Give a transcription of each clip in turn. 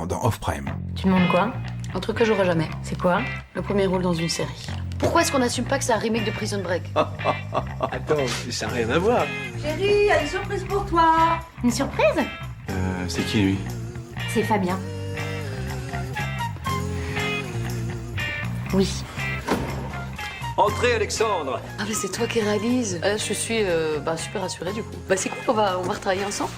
dans Off Prime. Tu demandes quoi? Un truc que j'aurai jamais. C'est quoi? Le premier rôle dans une série. Pourquoi est-ce qu'on n'assume pas que c'est un remake de Prison Break? Attends, ça n'a rien à voir. Chérie, il y a une surprise pour toi. Une surprise? C'est qui lui? C'est Fabien. Oui. Entrez, Alexandre. Ah mais c'est toi qui réalise. Je suis super rassurée du coup. Bah c'est cool, on va retravailler ensemble.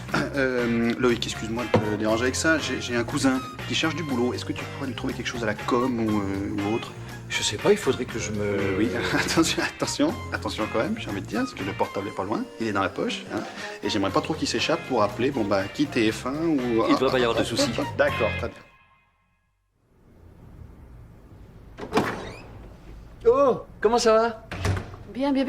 Loïc, excuse-moi de te déranger avec ça. J'ai un cousin qui cherche du boulot. Est-ce que tu pourrais lui trouver quelque chose à la com ou autre? Je sais pas, il faudrait que je me... Oui, attention quand même, j'ai envie de dire, parce que le portable est pas loin, il est dans la poche, hein, et j'aimerais pas trop qu'il s'échappe pour appeler, qui TF1 ou... Il doit pas y avoir de soucis. D'accord, très bien. Oh, comment ça va? Bien, mais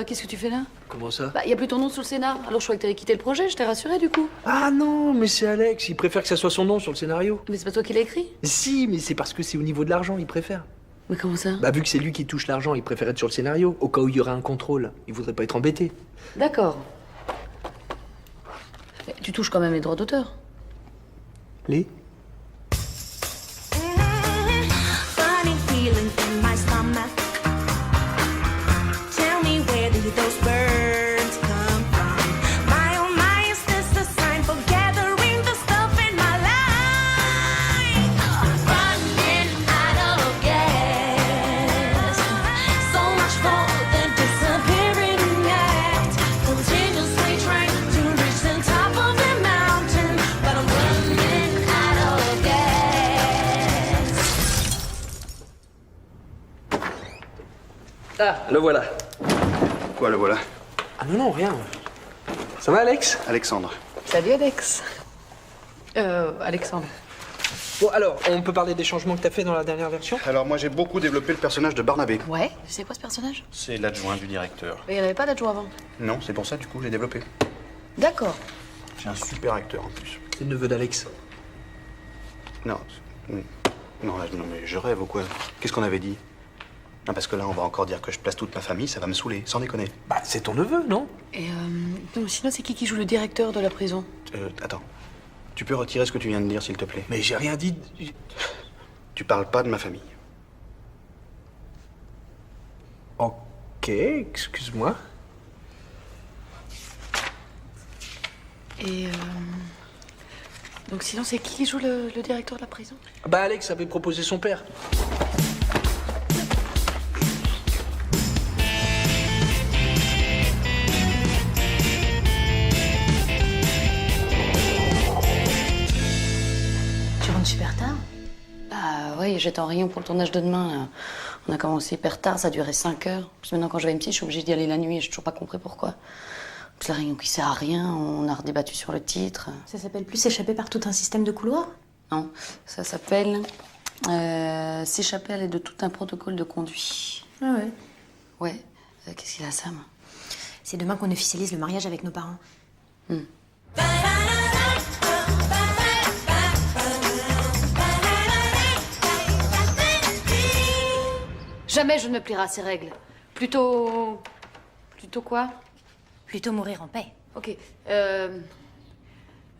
qu'est-ce que tu fais là? Comment ça? Bah y a plus ton nom sous le scénar. Alors je croyais que t'avais quitté le projet, je t'ai rassurée du coup. Ah non, mais c'est Alex, il préfère que ça soit son nom sur le scénario. Mais c'est pas toi qui l'as écrit? Si, mais c'est parce que c'est au niveau de l'argent, il préfère. Mais comment ça? Bah vu que c'est lui qui touche l'argent, il préfère être sur le scénario, au cas où il y aurait un contrôle. Il voudrait pas être embêté. D'accord. Mais tu touches quand même les droits d'auteur. Les? Funny feeling in my stomach. Tell me where did those birds come from? My oh my, is this a sign for gathering the stuff in my life? Running out of gas. So much for the disappearing act. Continuously trying to reach the top of the mountain, but I'm running out of gas. Ah, le voilà. Quoi, le voilà? Ah non, rien. Ça va, Alex? Alexandre. Salut Alex. Alexandre. Bon, alors, on peut parler des changements que t'as fait dans la dernière version? Alors moi j'ai beaucoup développé le personnage de Barnabé. Ouais, c'est quoi ce personnage? C'est l'adjoint du directeur. Mais il n'y en avait pas d'adjoint avant. Non, c'est pour ça du coup j'ai développé. D'accord. C'est un super acteur en plus. C'est le neveu d'Alex. Non, non, mais je rêve ou quoi? Qu'est-ce qu'on avait dit? Non, parce que là on va encore dire que je place toute ma famille, ça va me saouler, sans déconner. Bah, c'est ton neveu, non? Et non, sinon c'est qui joue le directeur de la prison? Attends. Tu peux retirer ce que tu viens de dire, s'il te plaît? Mais j'ai rien dit. Tu parles pas de ma famille. Ok, excuse-moi. Et donc sinon c'est qui joue le directeur de la prison? Bah, Alex avait proposé son père. Tu rentres super tard? Bah oui, j'étais en réunion pour le tournage de demain. Là. On a commencé hyper tard, ça a duré 5 heures. Puis maintenant quand j'avais une petite, je suis obligée d'y aller la nuit et j'ai toujours pas compris pourquoi. Puis la réunion qui sert à rien, on a redébattu sur le titre. Ça s'appelle plus s'échapper par tout un système de couloirs? Non, ça s'appelle s'échapper à l'aide de tout un protocole de conduit. Ah ouais. Ouais, qu'est-ce qu'il a Sam? C'est demain qu'on officialise le mariage avec nos parents. Jamais je ne me plierai à ces règles. Plutôt quoi? Plutôt mourir en paix. Ok.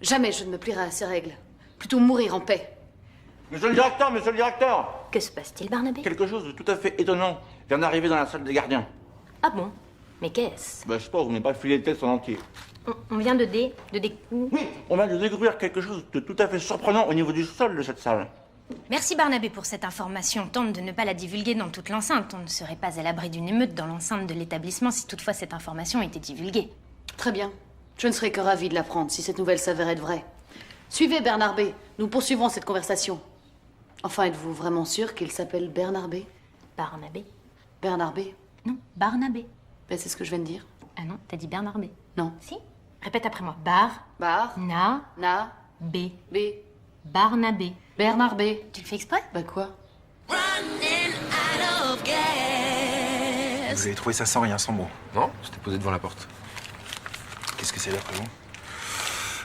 Jamais je ne me plierai à ces règles. Plutôt mourir en paix. Monsieur le directeur! Que se passe-t-il, Barnabé? Quelque chose de tout à fait étonnant vient d'arriver dans la salle des gardiens. Ah bon? Mais qu'est-ce? Ben, je sais pas, vous n'avez pas filé le texte en entier. On vient de Oui, on vient de découvrir quelque chose de tout à fait surprenant au niveau du sol de cette salle. Merci Barnabé pour cette information. Tente de ne pas la divulguer dans toute l'enceinte. On ne serait pas à l'abri d'une émeute dans l'enceinte de l'établissement si toutefois cette information était divulguée. Très bien. Je ne serais que ravie de l'apprendre si cette nouvelle s'avérait être vraie. Suivez Bernard B. Nous poursuivrons cette conversation. Enfin, êtes-vous vraiment sûr qu'il s'appelle Bernard B? Barnabé? Bernard B? Non, Barnabé. Ben, c'est ce que je viens de dire. Ah non, t'as dit Bernabé. Non. Si? Répète après moi. Bar. Bar. Na. Na. B. B. Barnabé. Bernard B. Tu le fais exprès? Bah quoi? Running out of gas. Vous avez trouvé ça sans rien, sans mots? Non, c'était posé devant la porte. Qu'est-ce que c'est d'après vous?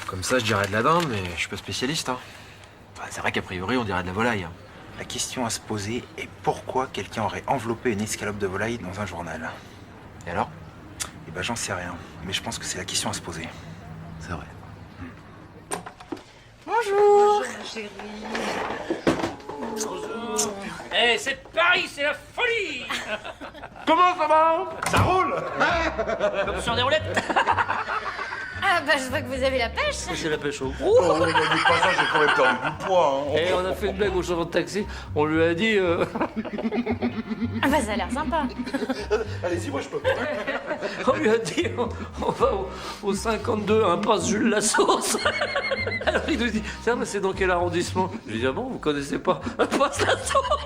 Comme ça, je dirais de la dinde, mais je suis pas spécialiste, hein. Enfin, c'est vrai qu'a priori, on dirait de la volaille, hein. La question à se poser est pourquoi quelqu'un aurait enveloppé une escalope de volaille dans un journal? Et alors? Eh ben j'en sais rien, mais je pense que c'est la question à se poser. C'est vrai. Bonjour. Chérie. Eh, c'est Paris, c'est la folie. Comment ça va? Ça roule. Comme sur des roulettes. Ah bah je vois que vous avez la pêche. C'est la pêche au Oh, ne me dites pas ça, j'ai quand même perdu du poids. Hein. Et on a fait une blague au chauffeur de taxi. On lui a dit. Ah bah ça a l'air sympa. Allez-y, moi je peux. On lui a dit, on va au 52, impasse Jules Lassource. Alors il nous dit, ça, mais c'est dans quel arrondissement? Je lui dis, ah bon, vous connaissez pas impasse Lassource?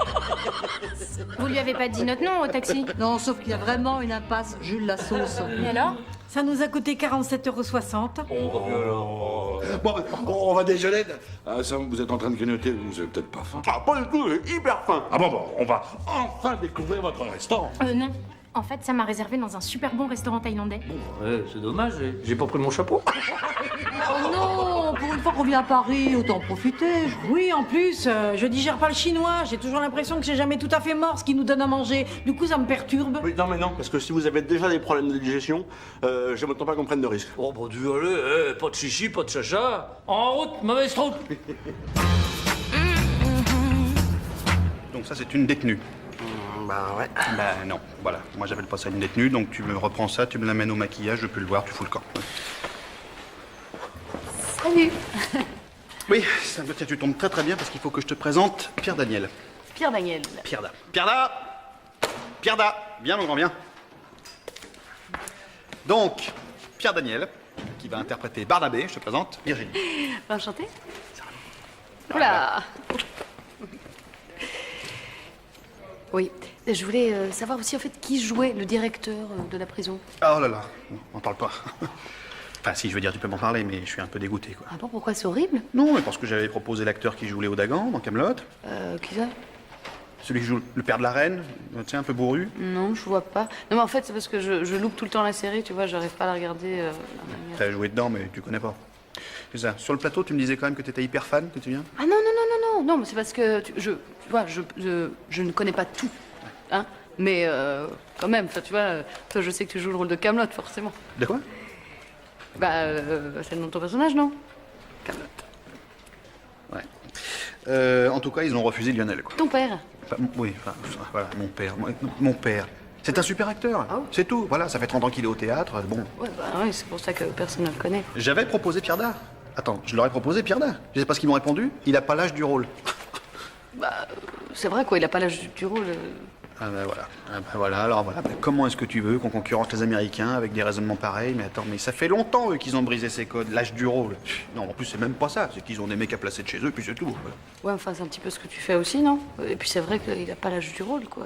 Vous lui avez pas dit notre nom au taxi? Non, sauf qu'il y a vraiment une impasse Jules Lassource. Et alors? Ça nous a coûté 47,60 €. Bon, on va déjeuner. Ah, ça, vous êtes en train de grignoter, vous avez peut-être pas faim. Ah, pas du tout, j'ai hyper faim. Ah bon, on va enfin découvrir votre restaurant. Non. En fait, ça m'a réservé dans un super bon restaurant thaïlandais. Ouais, c'est dommage, j'ai pas pris mon chapeau. Oh non, pour une fois qu'on vient à Paris, autant en profiter. Oui, en plus, je digère pas le chinois. J'ai toujours l'impression que c'est jamais tout à fait mort ce qu'ils nous donnent à manger. Du coup, ça me perturbe. Oui, non, mais non, parce que si vous avez déjà des problèmes de digestion, j'aime autant pas qu'on prenne de risques. Oh, bon Dieu, allez, pas de chichi, pas de chacha. En route, mauvaise route. Donc ça, c'est une détenue. Bah ouais. Bah non, voilà. Moi, j'appelle pas ça une détenue, donc tu me reprends ça, tu me l'amènes au maquillage, je peux le voir, tu fous le camp. Salut. Oui, ça, tiens, tu tombes très très bien parce qu'il faut que je te présente Pierre Daniel. Pierre Daniel. Pierre Da. Pierre Da. Pierre Da. Viens, mon grand, viens. Donc, Pierre Daniel, qui va interpréter Barnabé, je te présente Virginie. Enchanté. Oula. Oui, je voulais savoir aussi en fait qui jouait le directeur de la prison. Oh là là, on n'en parle pas. Enfin, si, je veux dire, tu peux m'en parler, mais je suis un peu dégoûté, quoi. Ah bon, pourquoi c'est horrible? Non, mais parce que j'avais proposé l'acteur qui joue Léo Dagan dans Camelot, Qui ça? celui qui joue le père de la reine, tu sais, un peu bourru. Non, je vois pas. Non, mais en fait, c'est parce que je loupe tout le temps la série, tu vois, j'arrive pas à la regarder. de la manière- T'as joué dedans, mais tu connais pas. C'est ça. Sur le plateau, tu me disais quand même que t'étais hyper fan, que tu viens. Ah non, non, non, non, non, non, mais c'est parce que, tu vois, je ne connais pas tout, hein, mais quand même, enfin, tu vois, toi, je sais que tu joues le rôle de Camelot, forcément. De quoi? Bah, c'est le nom de ton personnage, non? Camelot. Ouais. En tout cas, ils ont refusé Lionel, quoi. Ton père? Enfin, oui, enfin, voilà, mon père. Mon père. C'est un super acteur, c'est tout. Voilà, ça fait 30 ans qu'il est au théâtre, bon. Ouais, bah oui, c'est pour ça que personne ne le connaît. J'avais proposé Pierre Da. Attends, je leur ai proposé Pierre Da. Je sais pas ce qu'ils m'ont répondu. Il a pas l'âge du rôle. Bah, c'est vrai, quoi, il a pas l'âge du rôle. Ah ben voilà. Ah ben voilà, alors voilà. Ben, comment est-ce que tu veux qu'on concurrence les Américains avec des raisonnements pareils? Mais attends, mais ça fait longtemps, eux, qu'ils ont brisé ces codes. L'âge du rôle. Non, en plus, c'est même pas ça. C'est qu'ils ont des mecs à placer de chez eux, puis c'est tout. Voilà. Ouais, enfin, c'est un petit peu ce que tu fais aussi, non? Et puis c'est vrai qu'il a pas l'âge du rôle, quoi.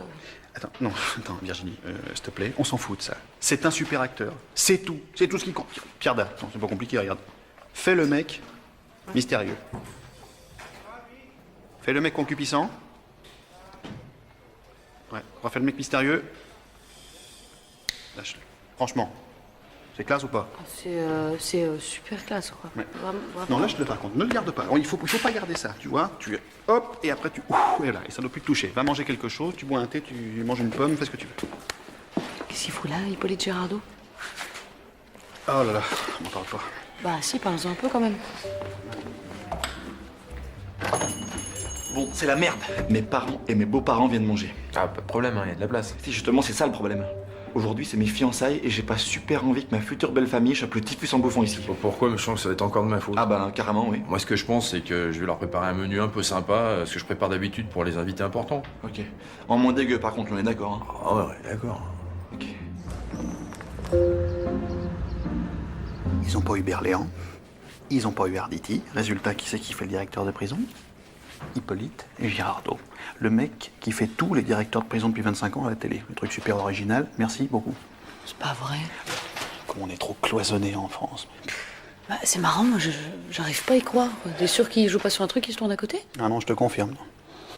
Attends, non, attends, Virginie, s'il te plaît, on s'en fout de ça. C'est un super acteur. C'est tout. C'est tout ce qui compte. Pierre Da, attends, c'est pas compliqué, regarde. Fais le mec mystérieux. Fais le mec concupiscent. Ouais, refais le mec mystérieux. Lâche-le. Franchement, c'est classe ou pas? C'est super classe, quoi. Ouais. Vraiment, vraiment. Non, lâche-le par contre, ne le garde pas. Il faut pas garder ça, tu vois. Tu hop, et après tu... Ouf, et là, et ça ne doit plus te toucher. Va manger quelque chose, tu bois un thé, tu manges une pomme, fais ce que tu veux. Qu'est-ce qu'il fout là, Hippolyte Girardot? Oh là là, m'en parle pas. Bah si, parlons-en un peu quand même. Bon, c'est la merde. Mes parents et mes beaux-parents viennent manger. Ah, pas de problème, il y a de la place. Si, justement, c'est ça le problème. Aujourd'hui, c'est mes fiançailles et j'ai pas super envie que ma future belle famille chope le typhus en bouffant ici. Pourquoi? Je sens que ça va être encore de ma faute. Ah bah, carrément, oui. Moi, ce que je pense, c'est que je vais leur préparer un menu un peu sympa, ce que je prépare d'habitude pour les invités importants. Ok. En moins dégueu, par contre, on est d'accord. Hein. Ah ouais, d'accord. Ok. Ils ont pas eu Berléand, ils ont pas eu Arditi. Résultat, qui c'est qui fait le directeur de prison? Hippolyte Girardot. Le mec qui fait tous les directeurs de prison depuis 25 ans à la télé. Le truc super original, merci beaucoup. C'est pas vrai. Comme on est trop cloisonné en France. Bah, c'est marrant, moi, j'arrive pas à y croire. T'es sûr qu'il joue pas sur un truc, il se tourne à côté? Ah non, je te confirme.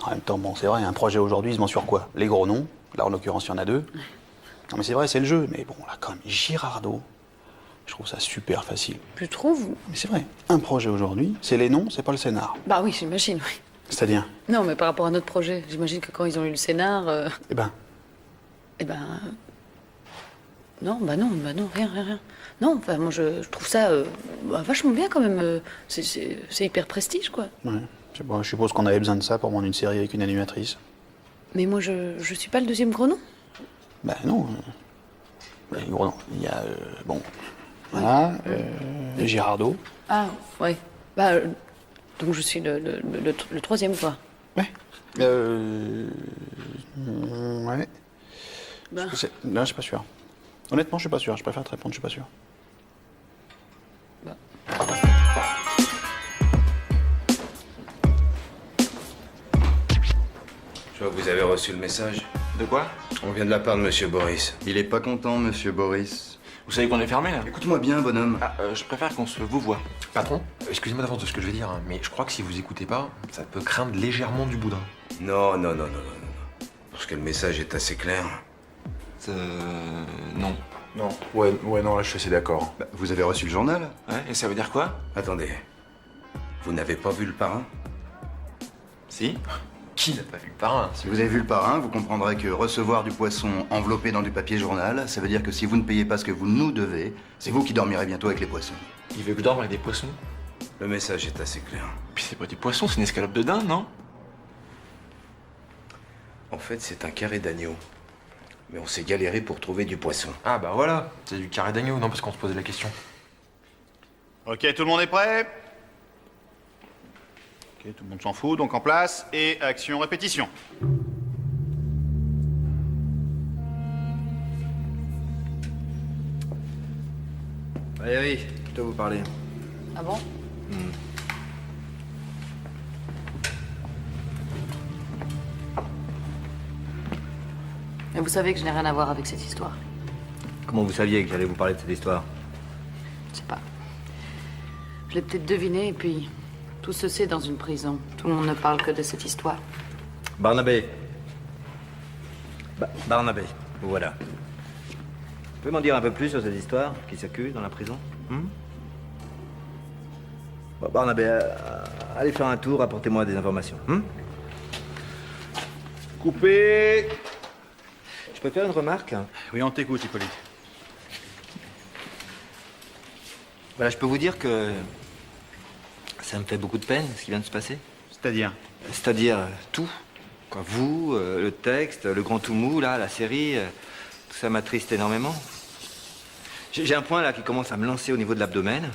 En même temps, bon, c'est vrai, un projet aujourd'hui, il se vend sur quoi? Les gros noms. Là, en l'occurrence, il y en a deux. Non, mais c'est vrai, c'est le jeu. Mais bon, là, quand même, Girardot, je trouve ça super facile. Tu trouves? Mais c'est vrai, un projet aujourd'hui, c'est les noms, c'est pas le scénar. Bah oui, j'imagine, oui. C'est-à-dire? Non, mais par rapport à notre projet, j'imagine que quand ils ont eu le scénar... Eh ben, Non, bah non, rien. Non, enfin, moi, je trouve ça vachement bien, quand même. C'est hyper prestige, quoi. ouais. Je sais pas, je suppose qu'on avait besoin de ça pour monter une série avec une animatrice. Mais moi, je suis pas le deuxième gros nom. Ben non. Gros nom. Il y a, bon, voilà, Girardot. Ah, ouais. Bah, donc je suis le troisième, quoi. Ouais. Ouais. Bah. Non, je suis pas sûr. Honnêtement, je suis pas sûr. Je préfère te répondre, je suis pas sûr. Je vois que vous avez reçu le message. De quoi? On vient de la part de Monsieur Boris. Il est pas content, monsieur Boris. Vous savez qu'on est fermé là? Écoute-moi bien, bonhomme. Je préfère qu'on se vous voit. Patron, excusez-moi d'avance de ce que je vais dire, hein, mais je crois que si vous écoutez pas, ça peut craindre légèrement du boudin. Non. Parce que le message est assez clair. Non. Non. Ouais, non, là, je suis assez d'accord. Bah, vous avez reçu le journal? Ouais, et ça veut dire quoi? Attendez. Vous n'avez pas vu le parrain? Si? Qui n'a pas vu le parrain? Si vous avez vu le parrain, vous comprendrez que recevoir du poisson enveloppé dans du papier journal, ça veut dire que si vous ne payez pas ce que vous nous devez, c'est vous qui dormirez bientôt avec les poissons. Il veut que je dorme avec des poissons? Le message est assez clair. Puis c'est pas des poissons, c'est une escalope de dinde, non? En fait, c'est un carré d'agneau. Mais on s'est galéré pour trouver du poisson. Ah bah voilà, c'est du carré d'agneau, non parce qu'on se posait la question. Ok, tout le monde est prêt? Ok, tout le monde s'en fout, donc en place. Et action, répétition. Oui, je dois vous parler. Ah bon? Et vous savez que je n'ai rien à voir avec cette histoire. Comment vous saviez que j'allais vous parler de cette histoire? Je sais pas. Je l'ai peut-être deviné, et puis tout se sait dans une prison. Tout le monde ne parle que de cette histoire. Barnabé. Barnabé, vous voilà. Vous pouvez m'en dire un peu plus sur cette histoire qui s'accuse dans la prison? Bon, Barnabé, allez faire un tour, apportez-moi des informations. Coupé. Je peux faire une remarque? Oui, on t'écoute, Hippolyte. Voilà, je peux vous dire que ça me fait beaucoup de peine, ce qui vient de se passer. C'est-à-dire? C'est-à-dire tout. Quoi, vous, le texte, le grand tout mou, là, la série, tout ça m'attriste énormément. J'ai un point là qui commence à me lancer au niveau de l'abdomen.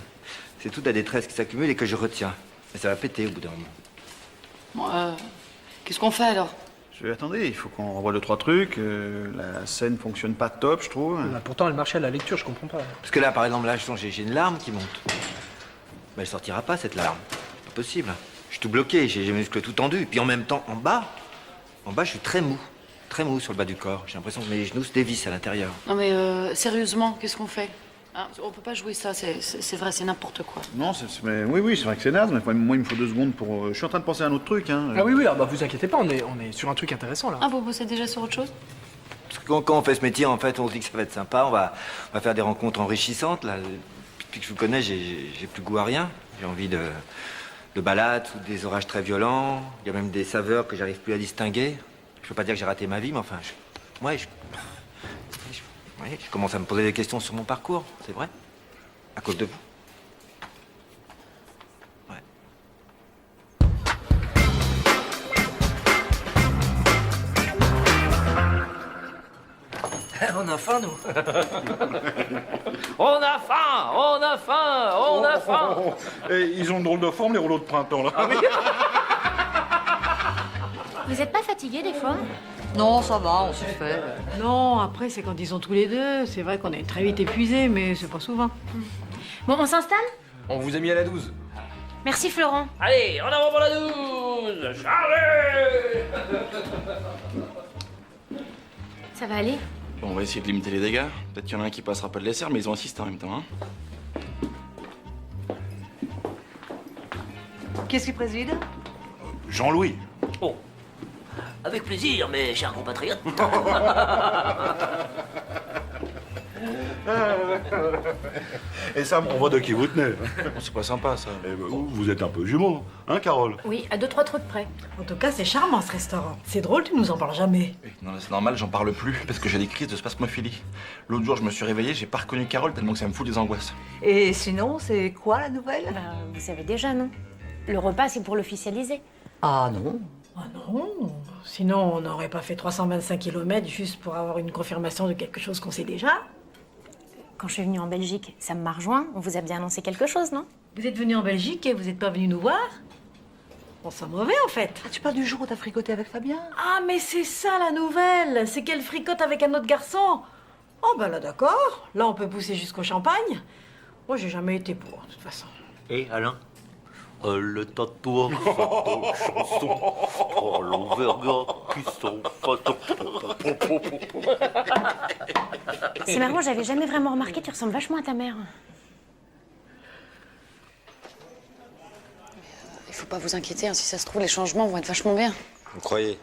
C'est toute la détresse qui s'accumule et que je retiens. Mais ça va péter au bout d'un moment. Bon, qu'est-ce qu'on fait alors? Attendez, il faut qu'on revoie 2-3 trucs. La scène fonctionne pas top, je trouve. Bah, pourtant, elle marchait à la lecture, je comprends pas. Parce que là, par exemple, là, j'ai une larme qui monte. Mais elle sortira pas, cette larme. C'est pas possible. Je suis tout bloqué, j'ai mes muscles tout tendus. Puis en même temps, en bas, je suis très mou. Très mou sur le bas du corps. J'ai l'impression que mes genoux se dévissent à l'intérieur. Non mais sérieusement, qu'est-ce qu'on fait? Hein, on peut pas jouer ça, c'est vrai, c'est n'importe quoi. Non, oui, c'est vrai que c'est naze, mais moi, il me faut 2 secondes pour... Je suis en train de penser à un autre truc, hein. Ah oui, bah vous inquiétez pas, on est sur un truc intéressant là. Ah, vous bossez déjà sur autre chose? Parce que quand on fait ce métier, en fait, on se dit que ça va être sympa, on va faire des rencontres enrichissantes. Là. Depuis que je vous connais, j'ai plus goût à rien. J'ai envie de balades sous des orages très violents. Il y a même des saveurs que j'arrive plus à distinguer. Je peux pas dire que j'ai raté ma vie, mais enfin, je commence à me poser des questions sur mon parcours, c'est vrai. À cause de vous. On a faim, nous. On a faim. Et ils ont une drôle de forme, les rouleaux de printemps, là. Vous êtes pas fatigué des fois? Non, ça va, on se fait. Non, après, c'est quand ils sont tous les deux. C'est vrai qu'on est très vite épuisés, mais c'est pas souvent. Bon, on s'installe? On vous a mis à la 12. Merci Florent. Allez, en avant pour la 12. Chargez. Ça va aller? Bon, on va essayer de limiter les dégâts. Peut-être qu'il y en a un qui passera pas le dessert, mais ils ont insisté en même temps, hein. Qu'est-ce qui préside? Jean-Louis. Oh. Avec plaisir, mes chers compatriotes. Et ça, on voit de qui vous tenez. C'est pas sympa, ça. Eh ben, vous êtes un peu jumeaux, hein, Carole? Oui, à 2-3 trucs près. En tout cas, c'est charmant ce restaurant. C'est drôle, tu nous en parles jamais. Non, c'est normal, j'en parle plus, parce que j'ai des crises de spasmophilie. L'autre jour, je me suis réveillé, j'ai pas reconnu Carole tellement que ça me fout des angoisses. Et sinon, c'est quoi la nouvelle? Vous savez déjà, non? Le repas, c'est pour l'officialiser. Ah non. Ah non, sinon on n'aurait pas fait 325 km juste pour avoir une confirmation de quelque chose qu'on sait déjà. Quand je suis venue en Belgique, ça m'a rejoint. On vous a bien annoncé quelque chose, non? Vous êtes venu en Belgique et vous n'êtes pas venu nous voir? On sent mauvais en fait. Ah, tu parles du jour où t'as fricoté avec Fabien? Ah mais c'est ça la nouvelle, c'est qu'elle fricote avec un autre garçon. Oh bah là d'accord, là on peut pousser jusqu'au champagne. Moi j'ai jamais été pour, de toute façon. Et Alain le tatouage, chanson, oh l'envergure, cuisson, C'est marrant, j'avais jamais vraiment remarqué, tu ressembles vachement à ta mère. Il faut pas vous inquiéter, hein, si ça se trouve, les changements vont être vachement bien. Vous croyez?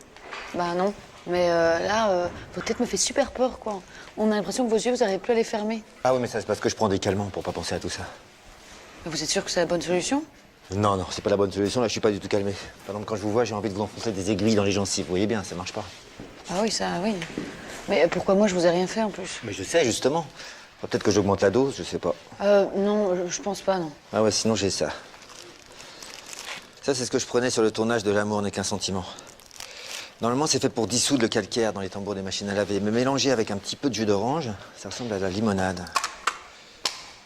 Bah non. Mais là, votre tête me fait super peur, quoi. On a l'impression que vos yeux, vous n'arrivez plus à les fermer. Ah oui, mais ça c'est parce que je prends des calmants pour pas penser à tout ça. Mais vous êtes sûr que c'est la bonne solution? Non, c'est pas la bonne solution, là je suis pas du tout calmé. Par exemple, quand je vous vois, j'ai envie de vous enfoncer des aiguilles dans les gencives, vous voyez bien, ça marche pas. Ah oui, ça, oui. Mais pourquoi moi, je vous ai rien fait, en plus? Mais je sais, justement. Peut-être que j'augmente la dose, je sais pas. Non, je pense pas, non. Ah ouais, sinon j'ai ça. Ça, c'est ce que je prenais sur le tournage de L'amour n'est qu'un sentiment. Normalement, c'est fait pour dissoudre le calcaire dans les tambours des machines à laver. Mais mélangé avec un petit peu de jus d'orange, ça ressemble à la limonade.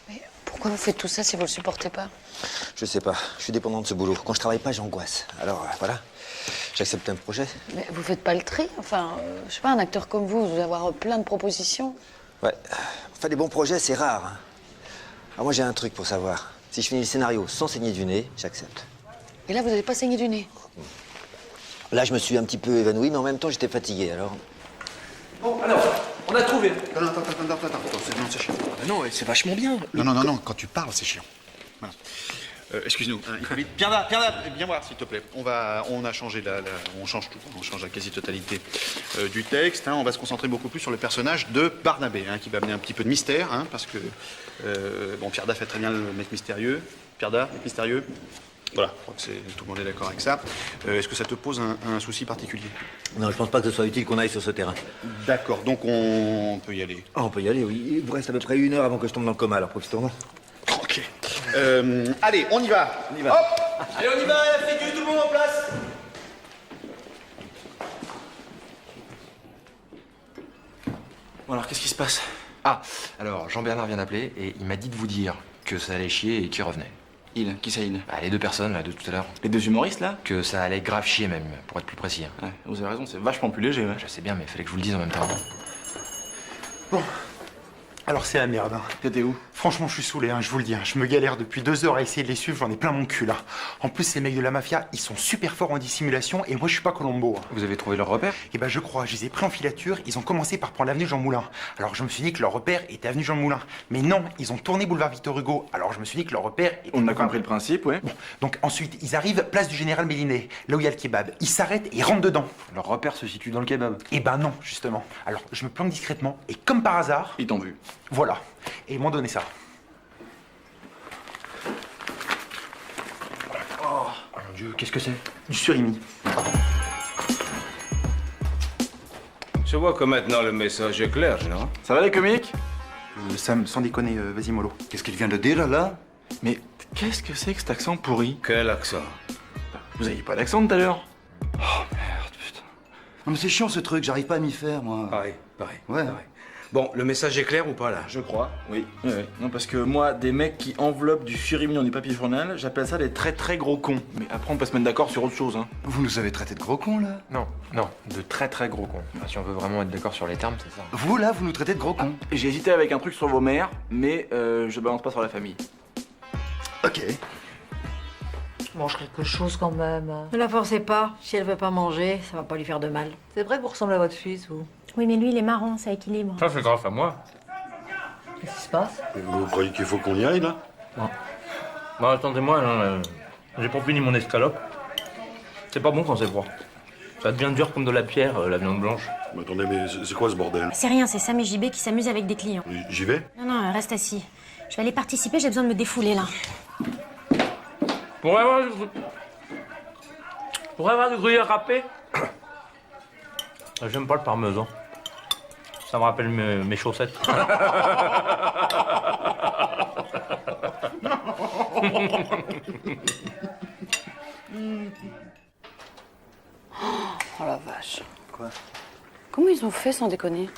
Mais pourquoi vous faites tout ça si vous le supportez pas? Je sais pas, je suis dépendant de ce boulot. Quand je travaille pas, j'angoisse. Alors voilà, j'accepte un projet. Mais vous faites pas le tri? Enfin, je sais pas, un acteur comme vous devez avoir plein de propositions. Ouais, enfin des bons projets, c'est rare. Hein. Alors moi, j'ai un truc pour savoir. Si je finis le scénario sans saigner du nez, j'accepte. Et là, vous n'avez pas saigné du nez? Là, je me suis un petit peu évanoui, mais en même temps, j'étais fatigué, alors... Bon, alors, on a trouvé. Non, attends, c'est chiant. Non, c'est vachement bien. Non, quand tu parles, c'est chiant. Voilà. Excuse-nous, hein, Hippolyte. Viens voir, s'il te plaît. On a changé on change tout. On change la quasi-totalité du texte. Hein. On va se concentrer beaucoup plus sur le personnage de Barnabé, hein, qui va amener un petit peu de mystère, hein, parce que Pierre Dac fait très bien le mec mystérieux. Pierre Dac, mec mystérieux. Voilà, je crois que tout le monde est d'accord avec ça. Est-ce que ça te pose un souci particulier? Non, je pense pas que ce soit utile qu'on aille sur ce terrain. D'accord, donc on peut y aller. Ah, on peut y aller, oui. Il vous reste à peu près 1 heure avant que je tombe dans le coma, alors profitons-en. Ok. Allez, on y va. Hop. Allez, on y va, la figure, tout le monde en place. Bon alors, qu'est-ce qui se passe? Ah, alors Jean-Bernard vient d'appeler et il m'a dit de vous dire que ça allait chier et qu'il revenait. Il? Qui c'est il? Bah, les 2 personnes là de tout à l'heure. Les 2 humoristes là? Que ça allait grave chier même, pour être plus précis. Hein. Ouais, vous avez raison, c'est vachement plus léger. Ouais. Je sais bien, mais fallait que je vous le dise en même temps. Bon. Alors c'est la merde. Hein. T'étais où? Franchement, je suis saoulé, hein, je vous le dis. Hein. Je me galère depuis 2 heures à essayer de les suivre, j'en ai plein mon cul là. En plus, les mecs de la mafia, ils sont super forts en dissimulation et moi je suis pas Colombo. Hein. Vous avez trouvé leur repère? Eh ben je crois, je les ai pris en filature, ils ont commencé par prendre l'avenue Jean Moulin. Alors je me suis dit que leur repère était avenue Jean Moulin. Mais non, ils ont tourné boulevard Victor Hugo. Alors je me suis dit que leur repère était... On a compris le principe, ouais. Bon, donc ensuite, ils arrivent place du Général Méliné, là où il y a le kebab. Ils s'arrêtent et rentrent dedans. Leur repère se situe dans le kebab. Eh ben non, justement. Alors je me planque discrètement et comme par hasard... Ils t'ont vu. Voilà. Et ils m'ont donné ça. Oh mon Dieu, qu'est-ce que c'est? Du surimi. Je vois que maintenant le message est clair, non? Ça va les comiques? Sam, sans déconner, vas-y mollo. Qu'est-ce qu'il vient de dire là? Mais qu'est-ce que c'est que cet accent pourri? Quel accent? Vous aviez pas d'accent tout à l'heure? Oh merde, putain. Non mais c'est chiant ce truc, j'arrive pas à m'y faire moi. Pareil. Ouais. Bon, le message est clair ou pas là? Je crois, oui. Non, parce que moi, des mecs qui enveloppent du surimi dans du papier journal, j'appelle ça des très très gros cons. Mais après, on peut se mettre d'accord sur autre chose, hein. Vous nous avez traité de gros cons là? Non, de très très gros cons. Enfin, si on veut vraiment être d'accord sur les termes, c'est ça. Vous là, vous nous traitez de gros cons? J'ai hésité avec un truc sur vos mères, mais je balance pas sur la famille. Ok. Mange quelque chose quand même. Ne la forcez pas. Si elle veut pas manger, ça va pas lui faire de mal. C'est vrai que vous ressemblez à votre fils, vous? Oui, mais lui, il est marrant, ça équilibre. Ça, c'est grâce à moi. Qu'est-ce qui se passe? Vous croyez qu'il faut qu'on y aille, là? Bon, attendez-moi, là, j'ai pas fini mon escalope. C'est pas bon quand c'est froid. Ça devient dur comme de la pierre, la viande blanche. Mais attendez, mais c'est quoi ce bordel? C'est rien, c'est Sam et JB qui s'amusent avec des clients. J'y vais? Non, reste assis. Je vais aller participer, j'ai besoin de me défouler, là. Pour avoir du gruyère râpé. J'aime pas le parmesan. Ça me rappelle mes chaussettes. Oh la vache. Quoi? Comment ils ont fait sans déconner?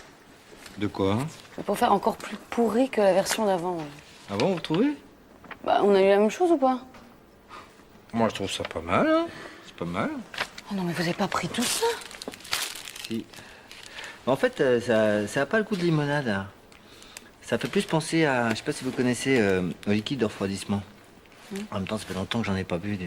De quoi? Mais pour faire encore plus pourri que la version d'avant. Ah bon, vous trouvez? Bah, on a eu la même chose ou pas? Moi, je trouve ça pas mal, hein. C'est pas mal. Oh non, mais vous avez pas pris tout ça? Si. En fait, ça a pas le goût de limonade. Hein. Ça fait plus penser à, je sais pas si vous connaissez, au liquide de refroidissement. En même temps, ça fait longtemps que j'en ai pas bu.